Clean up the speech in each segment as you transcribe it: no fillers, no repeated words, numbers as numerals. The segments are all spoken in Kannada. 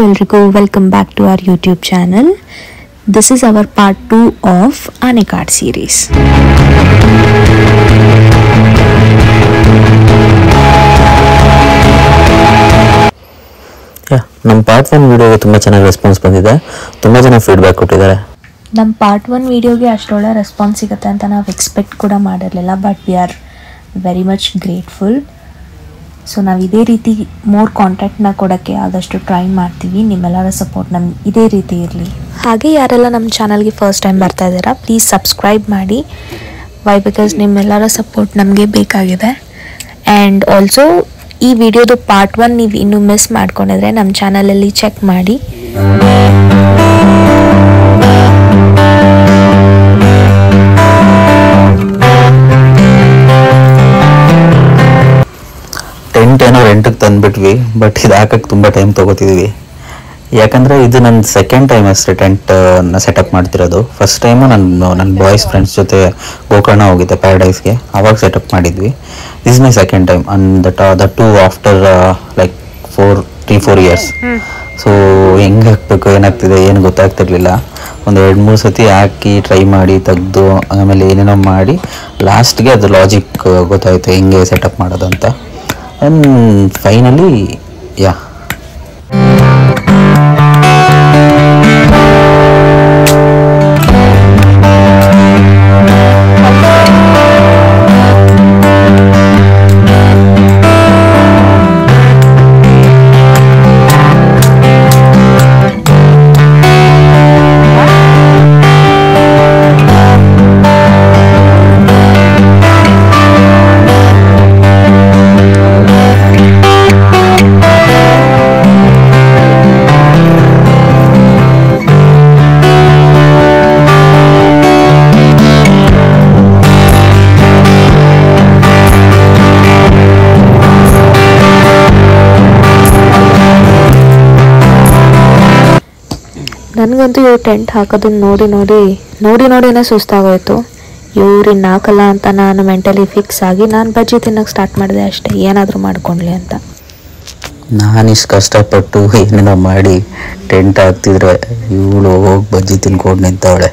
ಎಲ್ರಿಗೂ welcome back to our YouTube channel. This is our part 2 of ಆನೆ ಕಾರ್ಡ್ ಸೀರೀಸ್. ನಮ್ಮ ಪಾರ್ಟ್ 1 ವಿಡಿಯೋಗೆ ತುಂಬ ಚೆನ್ನಾಗಿ ರೆಸ್ಪಾನ್ಸ್ ಬಂದಿದೆ. ತುಂಬ ಜನ ಫೀಡ್ಬ್ಯಾಕ್ ಕೊಟ್ಟಿದ್ದಾರೆ. ನಮ್ಮ ಪಾರ್ಟ್ 1 ವಿಡಿಯೋಗೆ ಅಷ್ಟೊಳ್ಳೆ ರೆಸ್ಪಾನ್ಸ್ ಸಿಗುತ್ತೆ ಅಂತ ನಾವು ಎಕ್ಸ್ಪೆಕ್ಟ್ ಕೂಡ ಮಾಡಿರಲಿಲ್ಲ, but we are very much grateful. So ನಾವು ಇದೇ ರೀತಿ ಮೋರ್ ಕಾಂಟ್ಯಾಕ್ಟ್ನ ಕೊಡೋಕ್ಕೆ ಆದಷ್ಟು ಟ್ರೈ ಮಾಡ್ತೀವಿ. ನಿಮ್ಮೆಲ್ಲರ ಸಪೋರ್ಟ್ ನಮ್ಗೆ ಇದೇ ರೀತಿ ಇರಲಿ. ಹಾಗೆ ಯಾರೆಲ್ಲ ನಮ್ಮ ಚಾನಲ್ಗೆ ಫಸ್ಟ್ ಟೈಮ್ ಬರ್ತಾ ಇದ್ದೀರಾ, ಪ್ಲೀಸ್ ಸಬ್ಸ್ಕ್ರೈಬ್ ಮಾಡಿ. ವೈ ಬಿಕಾಸ್ ನಿಮ್ಮೆಲ್ಲರ ಸಪೋರ್ಟ್ ನಮಗೆ ಬೇಕಾಗಿದೆ. ಆ್ಯಂಡ್ ಆಲ್ಸೋ ಈ ವಿಡಿಯೋದು ಪಾರ್ಟ್ 1 ನೀವು ಇನ್ನೂ ಮಿಸ್ ಮಾಡ್ಕೊಂಡಿದ್ರೆ ನಮ್ಮ ಚಾನಲಲ್ಲಿ ಚೆಕ್ ಮಾಡಿ. ಟೆಂಟ್ ಏನೋ ರೆಂಟಿಗೆ ತಂದುಬಿಟ್ವಿ, ಬಟ್ ಇದು ಹಾಕಕ್ಕೆ ತುಂಬ ಟೈಮ್ ತೊಗೋತಿದ್ವಿ. ಯಾಕಂದರೆ ಇದು ನನ್ನ ಸೆಕೆಂಡ್ ಟೈಮ್ ಅಷ್ಟೇ ಟೆಂಟ್ನ ಸೆಟಪ್ ಮಾಡ್ತಿರೋದು. ಫಸ್ಟ್ ಟೈಮು ನನ್ನ ಬಾಯ್ಸ್ ಫ್ರೆಂಡ್ಸ್ ಜೊತೆ ಗೋಕರ್ಣ ಹೋಗಿದ್ದೆ, ಪ್ಯಾರಡೈಸ್ಗೆ. ಆವಾಗ ಸೆಟಪ್ ಮಾಡಿದ್ವಿ. This my second time and the to after like 3-4 years. So ಹೆಂಗೆ ಹಾಕಬೇಕು, ಏನಾಗ್ತಿದೆ ಏನು ಗೊತ್ತಾಗ್ತಿರ್ಲಿಲ್ಲ. ಒಂದು 2-3 ಸತಿ ಹಾಕಿ ಟ್ರೈ ಮಾಡಿ ತೆಗೆದು ಆಮೇಲೆ ಏನೇನೋ ಮಾಡಿ ಲಾಸ್ಟ್ಗೆ ಅದು ಲಾಜಿಕ್ ಗೊತ್ತಾಯಿತು ಹೆಂಗೆ ಸೆಟಪ್ ಮಾಡೋದು ಅಂತ. ಆ್ಯಂಡ್ ಫೈನಲಿ ಯಾ ನನಗಂತೂ ಇವ್ರು ಟೆಂಟ್ ಹಾಕೋದನ್ನ ನೋಡಿನೇ ಸುಸ್ತಾಗೋಯ್ತು. ಇವ್ರಿನ್ನ ಹಾಕಲ್ಲ ಅಂತ ನಾನು ಮೆಂಟಲಿ ಫಿಕ್ಸ್ ಆಗಿ ನಾನು ಬಜ್ಜಿ ತಿನ್ನೋಕೆ ಸ್ಟಾರ್ಟ್ ಮಾಡಿದೆ ಅಷ್ಟೇ, ಏನಾದರೂ ಮಾಡ್ಕೊಳ್ಳಿ ಅಂತ. ನಾನಿಷ್ಟು ಕಷ್ಟಪಟ್ಟು ಏನೇನೋ ಮಾಡಿ ಟೆಂಟ್ ಹಾಕ್ತಿದ್ರೆ ಇವಳು ಹೋಗಿ ಬಜ್ಜಿ ತಿನ್ಕೊಂಡು ನಿಂತವಳೆ.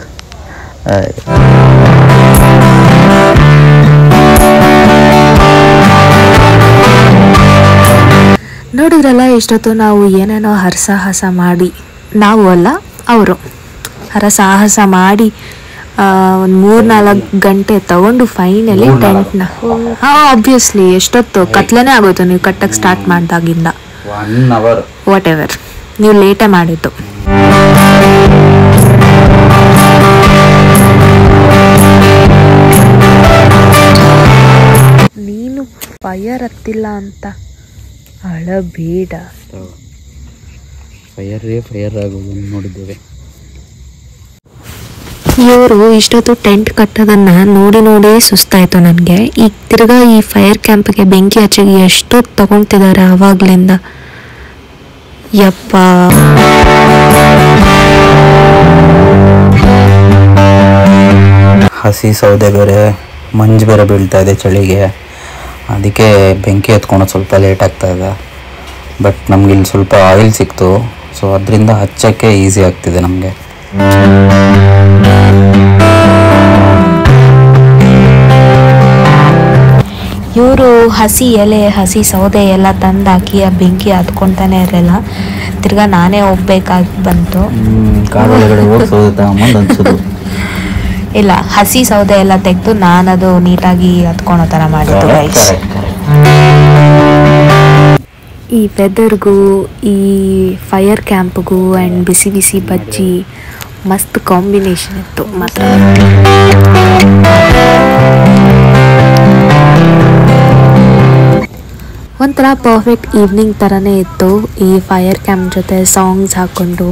ನೋಡಿದ್ರಲ್ಲ, ಇಷ್ಟೊತ್ತು ನಾವು ಏನೇನೋ ಹರಸಾಹಸ ಮಾಡಿ, ನಾವು ಅಲ್ಲ ಅವರು ಹರಸಾಹಸ ಮಾಡಿ ಒಂದು 3-4 ಗಂಟೆ ತಗೊಂಡು ಫೈನಲಿ ಟೆಂಟ್ನ ಆಬ್ವಿಯಸ್ಲಿ ಎಷ್ಟೊತ್ತು ಕತ್ಲೇನೆ ಆಗೋಯ್ತು ನೀವು ಕಟ್ಟಕ್ಕೆ ಸ್ಟಾರ್ಟ್ ಮಾಡಿದಾಗಿಂದ. 1 hour ವಾಟ್ ಎವರ್, ನೀವು ಲೇಟೇ ಮಾಡಿದ್ದು. ನೀನು ಫೈರ್ ಹತ್ತಿಲ್ಲ ಅಂತ ಅಳಬೇಡ. ಫೈರ್ ಆಗೋದನ್ನು ನೋಡಿದ್ದೇವೆ. ಇವರು ಇಷ್ಟೊತ್ತು ಟೆಂಟ್ ಕಟ್ಟೋದನ್ನ ನೋಡಿ ಸುಸ್ತಾಯ್ತು ನನಗೆ. ಈಗ ತಿರ್ಗಾ ಈ ಫೈರ್ ಕ್ಯಾಂಪ್ಗೆ ಬೆಂಕಿ ಹಚ್ಚಿಗೆ ಎಷ್ಟೊತ್ತು ತಗೊಳ್ತಿದ್ದಾರೆ ಆವಾಗ್ಲಿಂದ. ಯಪ್ಪ, ಹಸಿ ಸೌದೆ ಬೇರೆ, ಮಂಜು ಬೇರೆ ಬೀಳ್ತಾ ಇದೆ ಚಳಿಗೆ. ಅದಕ್ಕೆ ಬೆಂಕಿ ಹತ್ಕೊಳೋದು ಸ್ವಲ್ಪ ಲೇಟ್ ಆಗ್ತಾ ಇದೆ. ಬಟ್ ನಮಗಿಲ್ಲಿ ಸ್ವಲ್ಪ ಆಯಿಲ್ ಸಿಕ್ತು, ಸೊ ಅದರಿಂದ ಹಚ್ಚೋಕ್ಕೆ ಈಸಿ ಆಗ್ತಿದೆ ನಮಗೆ. ಇವರು ಹಸಿ ಎಲೆ ಹಸಿ ಸೌದೆ ಎಲ್ಲ ತಂದಾಕಿ ಆ ಬೆಂಕಿ ಹತ್ಕೊತಾನೆ ಇರಲಿಲ್ಲ. ತಿರ್ಗಾ ನಾನೇ ಹೋಗ್ಬೇಕಾಗಿ ಬಂತು. ಇಲ್ಲ, ಹಸಿ ಸೌದೆ ಎಲ್ಲ ತೆಗೆದು ನಾನದು ನೀಟಾಗಿ ಹತ್ಕೊಳೋ ಥರ ಮಾಡಿದ್ದು ಗೈಸ್. ಈ ವೆದರ್ಗೂ ಈ ಫೈರ್ ಕ್ಯಾಂಪ್ಗೂ ಆ್ಯಂಡ್ ಬಿಸಿ ಬಿಸಿ ಬಜ್ಜಿ ಮಸ್ತ್ ಕಾಂಬಿನೇಷನ್ ಇತ್ತು ಮಾತ್ರ. ಒಂಥರ ಪರ್ಫೆಕ್ಟ್ ಈವ್ನಿಂಗ್ ಥರನೇ ಇತ್ತು ಈ ಫೈರ್ ಕ್ಯಾಂಪ್ ಜೊತೆ ಸಾಂಗ್ಸ್ ಹಾಕ್ಕೊಂಡು.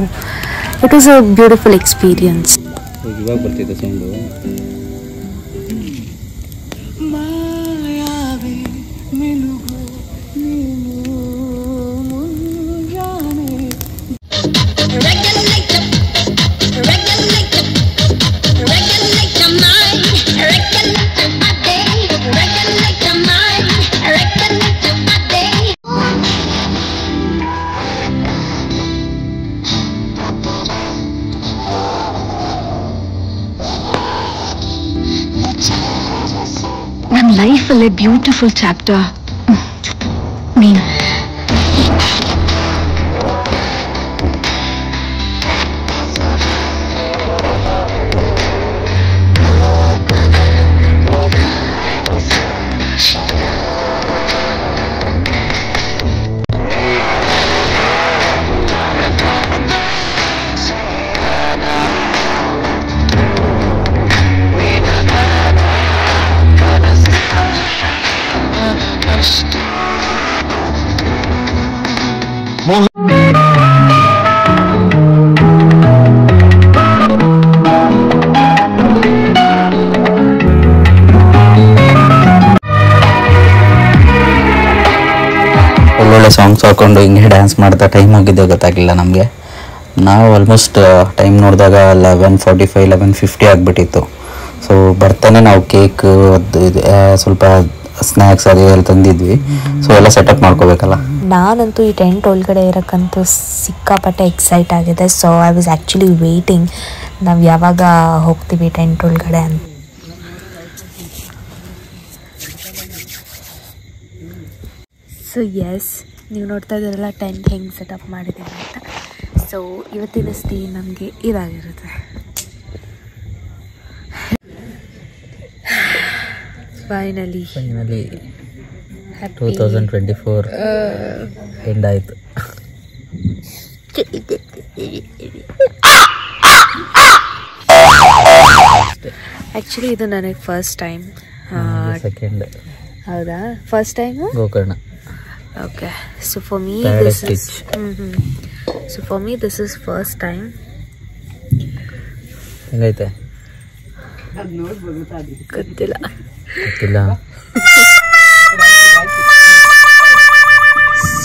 It was a beautiful experience. ಇವಾಗ ಬರ್ತಿದೆ ಸೌಂಡು. ನನ್ನ ಲೈಫಲ್ಲೇ ಬ್ಯೂಟಿಫುಲ್ ಚಾಪ್ಟರ್ ನೀನು. ಒಳ್ಳೊಳ್ಳೆ ಸಾಂಗ್ಸ್ ಹಾಕೊಂಡು ಹಿಂಗೆ ಡ್ಯಾನ್ಸ್ ಮಾಡ್ತಾ ಟೈಮ್ ಹೋಗಿದ್ದೆ ಗೊತ್ತಾಗಿಲ್ಲ ನಮಗೆ. ನಾವು ಆಲ್ಮೋಸ್ಟ್ ಟೈಮ್ ನೋಡಿದಾಗ 11:45 11:50 ಆಗಿಬಿಟ್ಟಿತ್ತು. ಸೊ ಬರ್ತಾನೆ ನಾವು ಕೇಕ್ ಸ್ವಲ್ಪ ಸ್ನ್ಯಾಕ್ಸ್ ಅದು ಎಲ್ಲ ತಂದಿದ್ವಿ. ಸೊ ಎಲ್ಲ ಸೆಟಪ್ ಮಾಡ್ಕೋಬೇಕಲ್ಲ. ನಾನಂತೂ ಈ ಟೆಂಟ್ ಒಳಗಡೆ ಇರೋಕ್ಕಂತೂ ಸಿಕ್ಕಾಪಟ್ಟೆ ಎಕ್ಸೈಟ್ ಆಗಿದೆ. So I was actually waiting ನಾವು ಯಾವಾಗ ಹೋಗ್ತೀವಿ ಟೆಂಟ್ ಒಳಗಡೆ ಅಂತ. ಸೊ ಎಸ್, ನೀವು ನೋಡ್ತಾ ಇದ್ದೀರಲ್ಲ ಟೆಂಟ್ ಹೆಂಗೆ ಸೆಟಪ್ ಮಾಡಿದ್ದೀವಿ ಅಂತ. ಸೊ ಇವತ್ತಿನ ಸ್ಟೇ ನಮಗೆ ಇದಾಗಿರುತ್ತೆ. ಫೈನಲಿ 2024 ಎಂಡ್ ಆಯಿತು. ಆ್ಯಕ್ಚುಲಿ ಇದು ನನಗೆ ಫಸ್ಟ್ ಟೈಮ್. ಸೆಕೆಂಡ್. ಹೌದಾ? First time Gokarna. Okay. So for me this is first time. ಹೆಂಗೈತೆ? ಗೊತ್ತಿಲ್ಲ.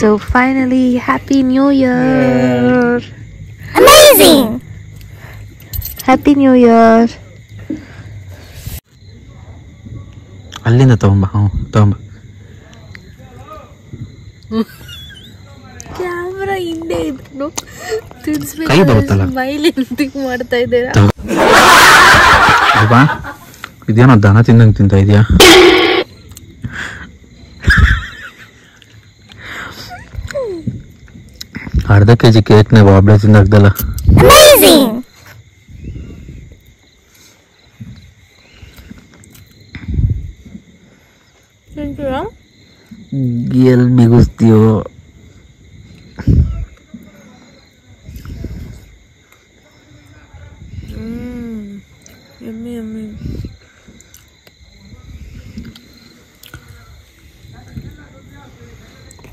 So finally, Happy New Year! Amazing! Happy New Year! ಅಲ್ಲಿಂದ ತಗೊಂಬ. ಕ್ಯಾಮ್ರಾ ಹಿಂದೆ ಇದ್ರು ಕೈ ಬರುತ್ತಲ್ಲ. ಸ್ಮೈಲ್ ಎಂತಿಗೆ ಮಾಡ್ತಾ ಇದ್ದೀರಾ? ಅಲ್ವಾ? ಇದೇನೋ ದನ ತಿಂದಂಗೆ ತಿಂತ ಇದೆಯಾ? ಅರ್ಧ ಕೆಜಿ ಕೇಕ್ನೇ ಬಾಬ್ಲೆ ತಿಂದಾಗ್ದಲ್ಲ. ಎಲ್ಲಿ ಬಿಗಿಸ್ತೀಯೋ? Yummy yummy.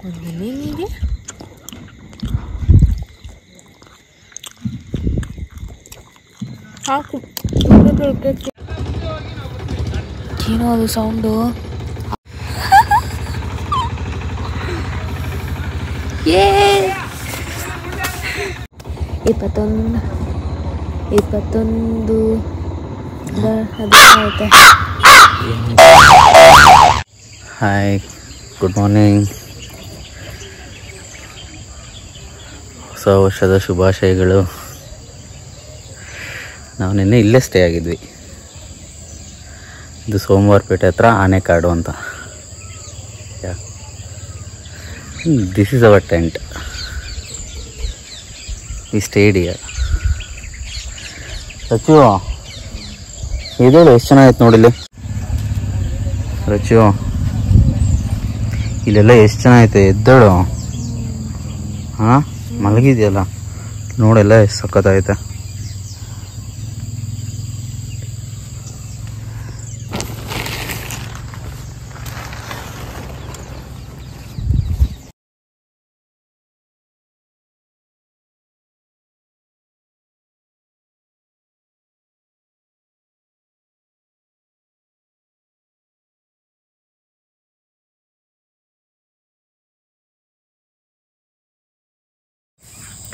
ಒಂದಿನಿಗೆ ಹಾಕು. ಏನೋ ಅದು ಸೌಂಡು. ಏ 21 ಆಯ್ತೆ. Hi, good morning. ಹೊಸ ವರ್ಷದ ಶುಭಾಶಯಗಳು. ನಾವು ನಿನ್ನೆ ಇಲ್ಲೇ ಸ್ಟೇ ಆಗಿದ್ವಿ. ಇದು ಸೋಮವಾರಪೇಟೆ ಹತ್ರ ಆನೆಕಾಡು ಅಂತ. This is our tent. We stayed here. Rachu ಇದೇಳು ಎಷ್ಟು ಚೆನ್ನಾಗಿತ್ತು ನೋಡಿಲ್ಲಿ. ರಚು ಇಲ್ಲೆಲ್ಲ ಎಷ್ಟು ಚೆನ್ನಾಗೈತೆ. ಎದ್ದೇಳು. ಹಾಂ, ಮಲಗಿದೆಯಲ್ಲ ನೋಡೆಲ್ಲ ಎಷ್ಟು ಸಖತ್ತಾಗೈತೆ.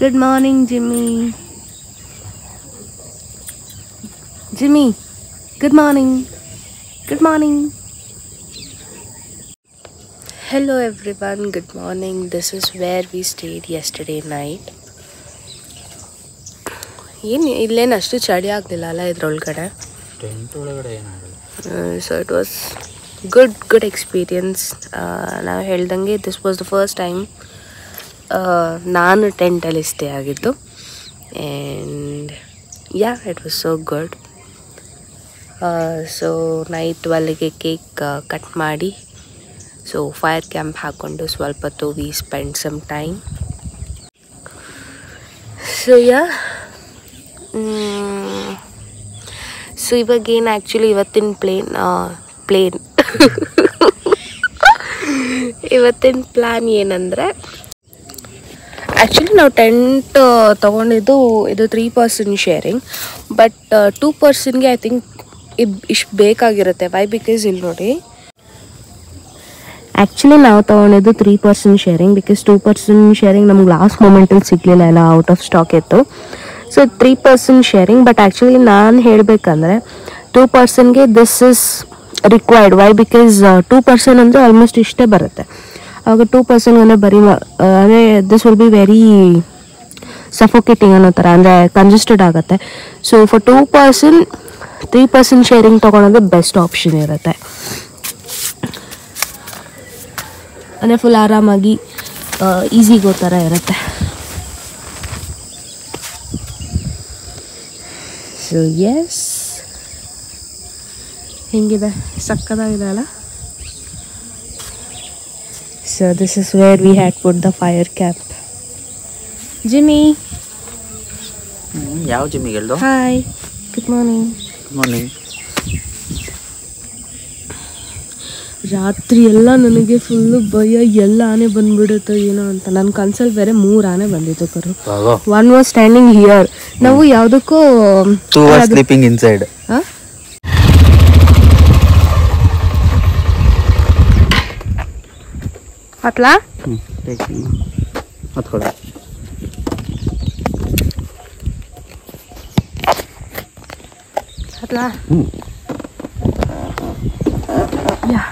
Good morning, Jimmy. Jimmy, good morning. Good morning. Hello everyone, good morning. This is where we stayed yesterday night. ಇಲ್ಲೇನು ಅಷ್ಟು ಚಳಿ ಆಗಲಿಲ್ಲ ಅಲ್ಲ ಇದ್ರೊಳಗಡೆ. ಟೆಂಟ್ ಒಳಗಡೆ ಏನಾಗಲ್ಲ. So it was good experience. ನಾವು ಹೇಳ್ದಂಗೆ this was the first time ನಾನು ಟೆಂಟಲ್ಲಿ ಸ್ಟೇ ಆಗಿದ್ದು. And yeah it was so good. So night 12ಗೆ ಕೇಕ್ ಕಟ್ ಮಾಡಿ ಸೊ ಫೈರ್ ಕ್ಯಾಂಪ್ ಹಾಕ್ಕೊಂಡು ಸ್ವಲ್ಪ ಹೊತ್ತು we spend some time. So yeah so ಇವಾಗೇನು ಆ್ಯಕ್ಚುಲಿ ಇವತ್ತಿನ ಇವತ್ತಿನ ಪ್ಲ್ಯಾನ್ ಏನಂದರೆ, ಆ್ಯಕ್ಚುಲಿ ನಾವು ಟೆಂಟ್ ತೊಗೊಂಡಿದ್ದು ಇದು 3 ಪರ್ಸನ್ ಶೇರಿಂಗ್. ಬಟ್ 2 ಪರ್ಸನ್ಗೆ ಐ ಥಿಂಕ್ ಇಷ್ಟು ಬೇಕಾಗಿರುತ್ತೆ. ವೈ ಬಿಕಾಸ್ ಇಲ್ಲಿ ನೋಡಿ, ಆ್ಯಕ್ಚುಲಿ ನಾವು ತೊಗೊಂಡಿದ್ದು 3 person sharing. Because 2 person sharing ನಮ್ಗೆ ಲಾಸ್ಟ್ ಮೂಮೆಂಟಲ್ಲಿ ಸಿಗಲಿಲ್ಲ, ಎಲ್ಲ ಔಟ್ ಆಫ್ ಸ್ಟಾಕ್ ಇತ್ತು. So 3 person sharing. But actually ನಾನು ಹೇಳಬೇಕಂದ್ರೆ 2 ಪರ್ಸನ್ಗೆ this is required. Why because 2 person ಅಂದರೆ ಆಲ್ಮೋಸ್ಟ್ ಇಷ್ಟೇ ಬರುತ್ತೆ. ಆವಾಗ 2 ಪರ್ಸನ್ ಅಂದರೆ ಬರೀ ಅಂದರೆ this will be very suffocating ಅನ್ನೋ ಥರ, ಅಂದರೆ ಕಂಜೆಸ್ಟೆಡ್ ಆಗುತ್ತೆ. So for 2 person 3 person sharing ತೊಗೊಳೋದು ಬೆಸ್ಟ್ ಆಪ್ಷನ್ ಇರುತ್ತೆ. ಅಂದರೆ ಫುಲ್ ಆರಾಮಾಗಿ ಈಸಿಗೋ ಥರ ಇರುತ್ತೆ. ಸೊ ಎಸ್, ಹೆಂಗಿದೆ, ಸಕ್ಕದಾಗಿದೆ ಅಲ್ಲ. So this is where we had put the fire camp. Jimmy, ಯಾವ ಜಿಮ್ಮಿಗೆ ಹೇಳ್ದು? Hi, good morning. Good morning. ರಾತ್ರಿ ಎಲ್ಲ ನನಗೆ ಫುಲ್ಲು ಭಯ, ಎಲ್ಲ ಆನೆ ಬಂದ್ಬಿಡುತ್ತೋ ಏನೋ ಅಂತ. ನನ್ನ ಕನ್ಸಲ್ಲಿ ಬೇರೆ 3 ಆನೆ ಬಂದಿತ್ತು ಕರು. 1 ವಾಸ್ ಸ್ಟ್ಯಾಂಡಿಂಗ್ ಹಿಯರ್. ನಾವು ಯಾವುದಕ್ಕೂ 2 were sleeping inside. ಹತ್ಲಾ ಹತ್ಕೊಳ್ಳಿ. ಹತ್ಲಾ ಯಾ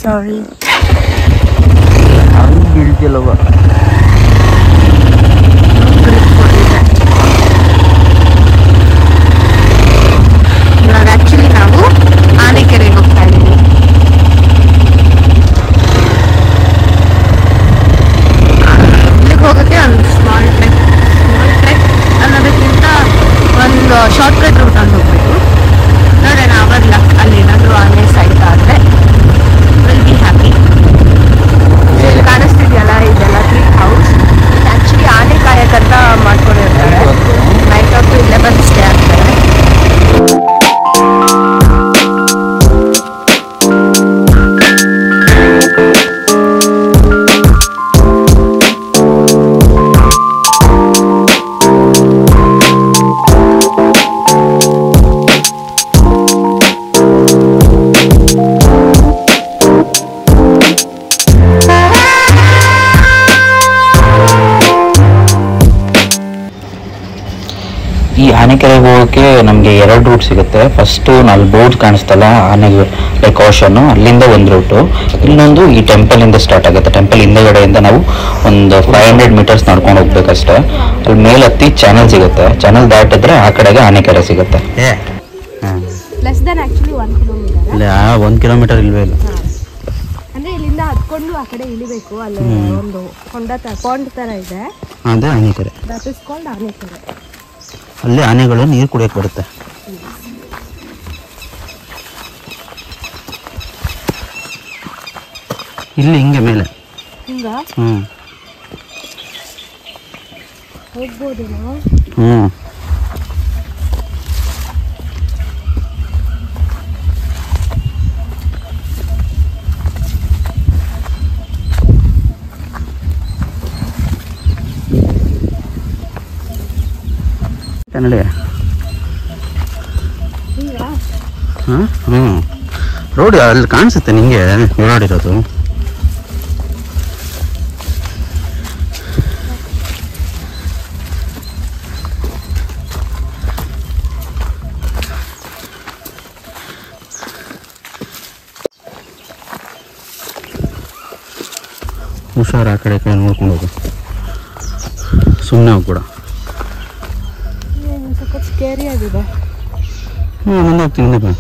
ಸಾರಿ ಬೀಳ್ತಿಲ್ಲವ. ಇವಾಗ ಆ್ಯಕ್ಚುಲಿ ನಾವು ಆನೆಕೆರೆಗೆ ಹೋಗ್ತಾ ಇದ್ದೀವಿ. ಇಲ್ಲಿಗೆ ಹೋಗೋಕ್ಕೆ ಒಂದು ಸ್ಮಾಲ್ ಟ್ರೆಕ್ ಅನ್ನೋದಕ್ಕಿಂತ ಒಂದು ಶಾರ್ಟ್ಕಟ್ ರೂಟ್ ಅಂತ ಹೋಗ್ಬೇಕು. ನೋಡೋಣ ಅವರ್ಲ ಅಲ್ಲಿ ಏನಾದರೂ ಆನೆ ಸೈಟ್ ಆದರೆ ವಿಲ್ ಬಿ ಹ್ಯಾಪಿ. ಇಲ್ಲಿ ಕಾಣಿಸ್ತಿದೆಯಲ್ಲ, ಇದೆಲ್ಲ 3 ಹೌಸ್. ಆ್ಯಕ್ಚುಲಿ ಆನೆ ಕಾಯಕಂತ ಮಾಡ್ಕೊಂಡಿರ್ತಾರೆ. ನೈಟ್ ಹೊತ್ತು ಇಲ್ಲೇ ಬಂದು ಸ್ಟೇ ಆಗ್ತಾರೆ. ಈ ಆನೆಕೆರೆಗೆ ಹೋಗೋಕ್ಕೆ ನಮಗೆ 2 ರೂಟ್ ಸಿಗುತ್ತೆ. ಫಸ್ಟು ನಾವು ಬೋರ್ಡ್ ಕಾಣಿಸ್ತಲ್ಲ ಆನೆಗೆ ಪ್ರಿಕಾಷನ್ನು, ಅಲ್ಲಿಂದ ಒಂದು ರೂಟು. ಇನ್ನೊಂದು ಈ ಟೆಂಪಲಿಂದ ಸ್ಟಾರ್ಟ್ ಆಗುತ್ತೆ. ಟೆಂಪಲ್ ಹಿಂದೆಗಡೆಯಿಂದ ನಾವು ಒಂದು 500 ಮೀಟರ್ಸ್ ನಡ್ಕೊಂಡು ಹೋಗ್ಬೇಕಷ್ಟೇ. ಅಲ್ಲಿ ಮೇಲೆ ಹತ್ತಿ ಚಾನಲ್ ಸಿಗುತ್ತೆ. ಚಾನಲ್ ದಾಟಿದ್ರೆ ಆ ಕಡೆಗೆ ಆನೆಕೆರೆ ಸಿಗುತ್ತೆ. Less than actually 1 kilometre. ಇಲ್ಲ 1 ಕಿಲೋಮೀಟರ್ ಇಲ್ವೇ ಇಲ್ಲ. ಅಂದರೆ ಇಲ್ಲಿಂದ ಹತ್ಕೊಂಡು ಆ ಕಡೆ ಇಳಿಬೇಕು. ಅಲ್ಲಿ ಒಂದು ಪಾಂಡ್ ಥರ ಇದೆ, ಅದೇ Anekere. That is called Anekere. ಅಲ್ಲಿ ಆನೆಗಳು ನೀರು ಕುಡಿಯೋಕೆ ಬರುತ್ತೆ. ಇಲ್ಲಿ ಹಿಂಗೆ ಮೇಲೆ ಹಿಂಗ ಹೋಗ್ಬೋದೇನೋ. ಕನ್ನಡ ರೋಡ್ ಅಲ್ಲಿ ಕಾಣಿಸುತ್ತೆ ನಿಂಗೆ ಓಡಾಡಿರೋದು. ಹುಷಾರು, ಆ ಕಡೆ ಕೈ ನೋಡ್ಕೊಂಡು ಹೋಗು, ಸುಮ್ಮನೆ ಹೋಗ್ಬಿಡ. ಸ್ವಲ್ಪ ಸ್ಕೇರಿ ಆಗಿದೆ. ಮುಂದೆ ಹೋಗ್ತೀನಿ, ಮುಂದೆ ಬಾ.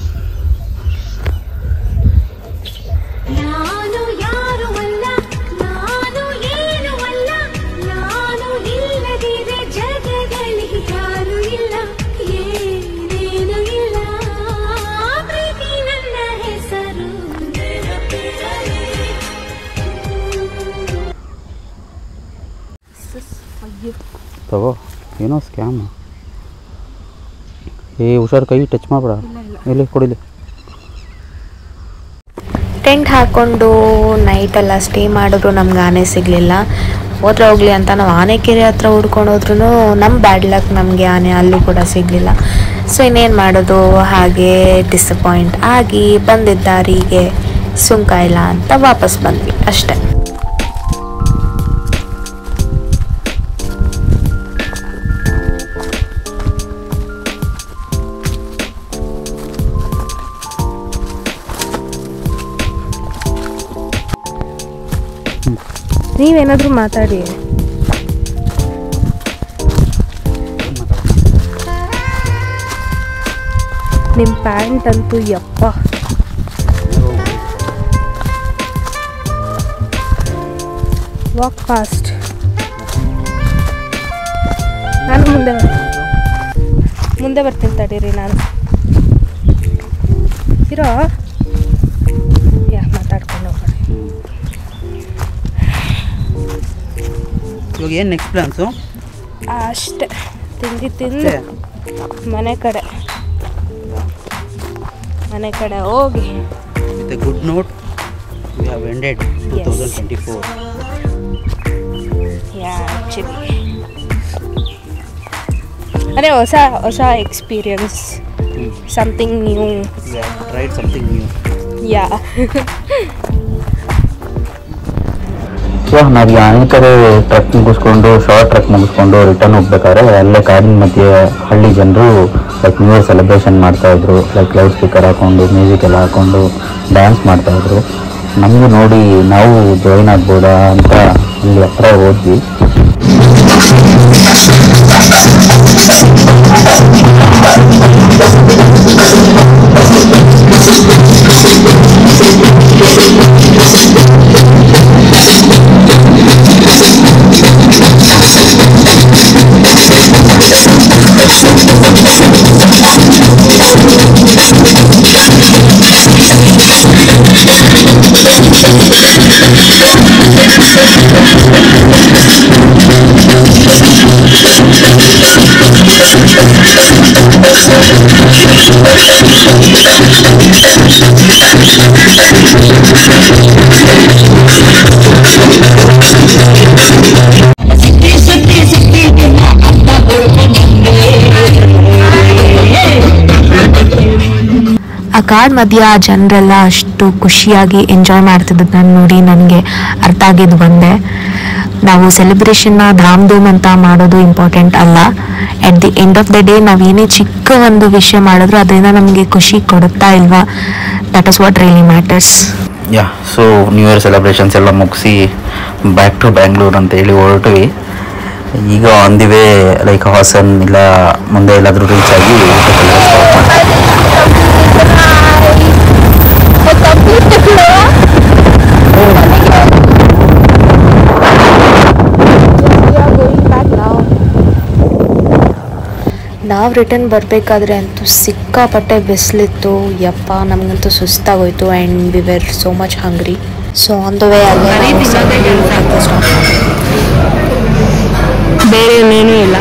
ತಗೋ ಏನೋ ಸ್ಕ್ಯಾಮ್. ಹುಷಾರು, ಕೈ ಟಚ್ ಮಾಡಬೇಡ. ಇಲ್ಲಿ ಕೊಡಿಲಿ. ಟೆಂಟ್ ಹಾಕ್ಕೊಂಡು ನೈಟೆಲ್ಲ ಸ್ಟೇ ಮಾಡಿದ್ರು ನಮ್ಗೆ ಆನೆ ಸಿಗಲಿಲ್ಲ. ಹೋದ್ರೆ ಹೋಗಲಿ ಅಂತ ನಾವು ಆನೆಕೆರೆ ಹತ್ರ ಹುಡ್ಕೊಂಡು ಹೋದ್ರೂ ನಮ್ಮ ಬ್ಯಾಡ್ ಲಕ್, ನಮಗೆ ಆನೆ ಅಲ್ಲೂ ಕೂಡ ಸಿಗಲಿಲ್ಲ. ಸೊ ಇನ್ನೇನು ಮಾಡೋದು, ಹಾಗೆ ಡಿಸಪಾಯಿಂಟ್ ಆಗಿ ಬಂದಿದ್ದ ದಾರಿಗೆ ಸುಂಕ ಇಲ್ಲ ಅಂತ ವಾಪಸ್ ಬಂದ್ವಿ ಅಷ್ಟೆ. ನೀವೇನಾದರೂ ಮಾತಾಡಿ. ನಿಮ್ಮ ಪ್ಯಾಂಟ್ ಅಂತೂ ಯಪ್ಪ. Walk fast. ನಾನು ಮುಂದೆ ಬರ್ತೀನಿ ತಡೀರಿ. ನಾನು ಇರೋ ಮಾತಾಡ್ಕೊಂಡು ಹೋಗೋಣ. ಇವಾಗ ಏನು ನೆಕ್ಸ್ಟ್ ಪ್ಲಾನ್ಸು? ಅಷ್ಟೇ, ತಿಂದು ಮನೆ ಕಡೆ ಹೋಗಿ. With A good note we have ended 2024. Actually ಅದೇ ಹೊಸ experience, something new. Tried something new. Yeah so ನಾವು ಆನೆಕೆರೆ ಟ್ರಕ್ ಮುಗಿಸ್ಕೊಂಡು, ಶಾರ್ಟ್ ಟ್ರಕ್ ಮುಗಿಸ್ಕೊಂಡು ರಿಟರ್ನ್ ಹೋಗ್ಬೇಕಾದ್ರೆ ಅಲ್ಲೇ ಕಾಡಿನ ಮಧ್ಯೆ ಹಳ್ಳಿ ಜನರು ಲೈಕ್ ನ್ಯೂ ಇಯರ್ ಸೆಲೆಬ್ರೇಷನ್ ಮಾಡ್ತಾಯಿದ್ರು. ಲೈಕ್ ಲೌಡ್ ಸ್ಪೀಕರ್ ಹಾಕ್ಕೊಂಡು ಮ್ಯೂಸಿಕ್ ಎಲ್ಲ ಹಾಕ್ಕೊಂಡು ಡ್ಯಾನ್ಸ್ ಮಾಡ್ತಾಯಿದ್ರು. ನಮಗೂ ನೋಡಿ ನಾವು ಜಾಯಿನ್ ಆಗ್ಬೋದಾ ಅಂತ ಇಲ್ಲಿ ಹತ್ರ ಹೋದ್ವಿ. ಆ ಕಾಡ್ ಮಧ್ಯ ಆ ಜನರೆಲ್ಲ ಅಷ್ಟು ಖುಷಿಯಾಗಿ ಎಂಜಾಯ್ ಮಾಡ್ತಿದ್ದದನ್ನ ನೋಡಿ ನನಗೆ ಅರ್ಥ ಆಗಿದ್ದು ಒಂದೇ, ನಾವು ಸೆಲೆಬ್ರೇಷನ್ನ ಧಾಮ್ ಧೂಮ್ ಅಂತ ಮಾಡೋದು ಇಂಪಾರ್ಟೆಂಟ್ ಅಲ್ಲ. At the end of the day ನಾವೇನೇ ಚಿಕ್ಕ ಒಂದು ವಿಷಯ ಮಾಡಿದ್ರು ಅದರಿಂದ ನಮಗೆ ಖುಷಿ ಕೊಡುತ್ತಾ ಇಲ್ವಾ, that is what really matters. Yeah so new year celebrations ಎಲ್ಲ ಮುಗಿಸಿ ಬ್ಯಾಕ್ ಟು ಬ್ಯಾಂಗ್ಳೂರ್ ಅಂತ ಹೇಳಿ ಹೊರಟ್ವಿ. ಈಗ on the way like Hassan ಇಲ್ಲ ಮುಂದೆ ಎಲ್ಲಾದರೂ ರೀಚ್ ಆಗಿ ನಾವು ರಿಟರ್ನ್ ಬರಬೇಕಾದ್ರೆ ಅಂತೂ ಸಿಕ್ಕಾಪಟ್ಟೆ ಬಿಸಿಲಿತ್ತು ಯಪ್ಪ, ನಮಗಂತೂ ಸುಸ್ತಾಗೋಯ್ತು and we were so much hungry. So on the way ಬೇರೆ ಇನ್ನೇನೂ ಇಲ್ಲ.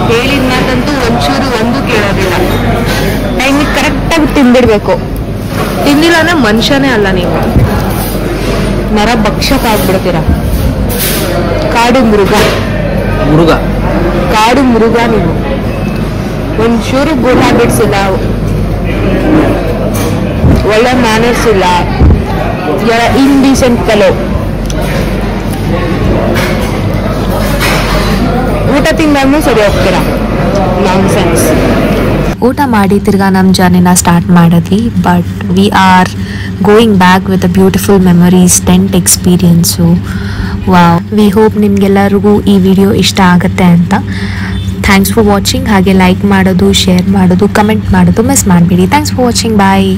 ಹೇಳಿದ ಮಾತಂತೂ ಒಂಚೂರು ಒಂದು ಕೇಳೋದಿಲ್ಲ. ಟೈಮಿಗೆ ಕರೆಕ್ಟಾಗಿ ತಿಂದಿರಬೇಕು. ತಿಂದಿಲ್ಲ ಅಂದರೆ ಮನುಷ್ಯನೇ ಅಲ್ಲ ನೀವು, ನರ ಭಕ್ಷಕ ಆಗ್ಬಿಡ್ತೀರ. ಕಾಡು ಮೃಗ ನೀವು. ಒಂಚೂರು ಗುಡ್ ಹ್ಯಾಬಿಟ್ಸ್ ಇಲ್ಲ, ಒಳ್ಳೆ ಮ್ಯಾನರ್ಸ್ ಇಲ್ಲ, ಇಂಡೀಸೆಂಟ್ ಫೆಲೋ. ಊಟ ತಿಂದಾದ್ಮೇಲೆ ಸರಿ ಹೋಗ್ತೀರಾ, ನಾನ್ಸೆನ್ಸ್. ಊಟ ಮಾಡಿ ತಿರ್ಗಾ ನಮ್ಮ ಜರ್ನಿನ ಸ್ಟಾರ್ಟ್ ಮಾಡಿದ್ವಿ. But we are going back with a beautiful memories, tent experience. Wow, we hope ನಿಮ್ಗೆಲ್ಲರಿಗೂ ಈ ವಿಡಿಯೋ ಇಷ್ಟ ಆಗುತ್ತೆ ಅಂತ. Thanks for watching. ಹಾಗೆ ಲೈಕ್ ಮಾಡೋದು, ಶೇರ್ ಮಾಡೋದು, ಕಮೆಂಟ್ ಮಾಡೋದು ಮಿಸ್ ಮಾಡಬೇಡಿ. Thanks for watching. ಬಾಯ್.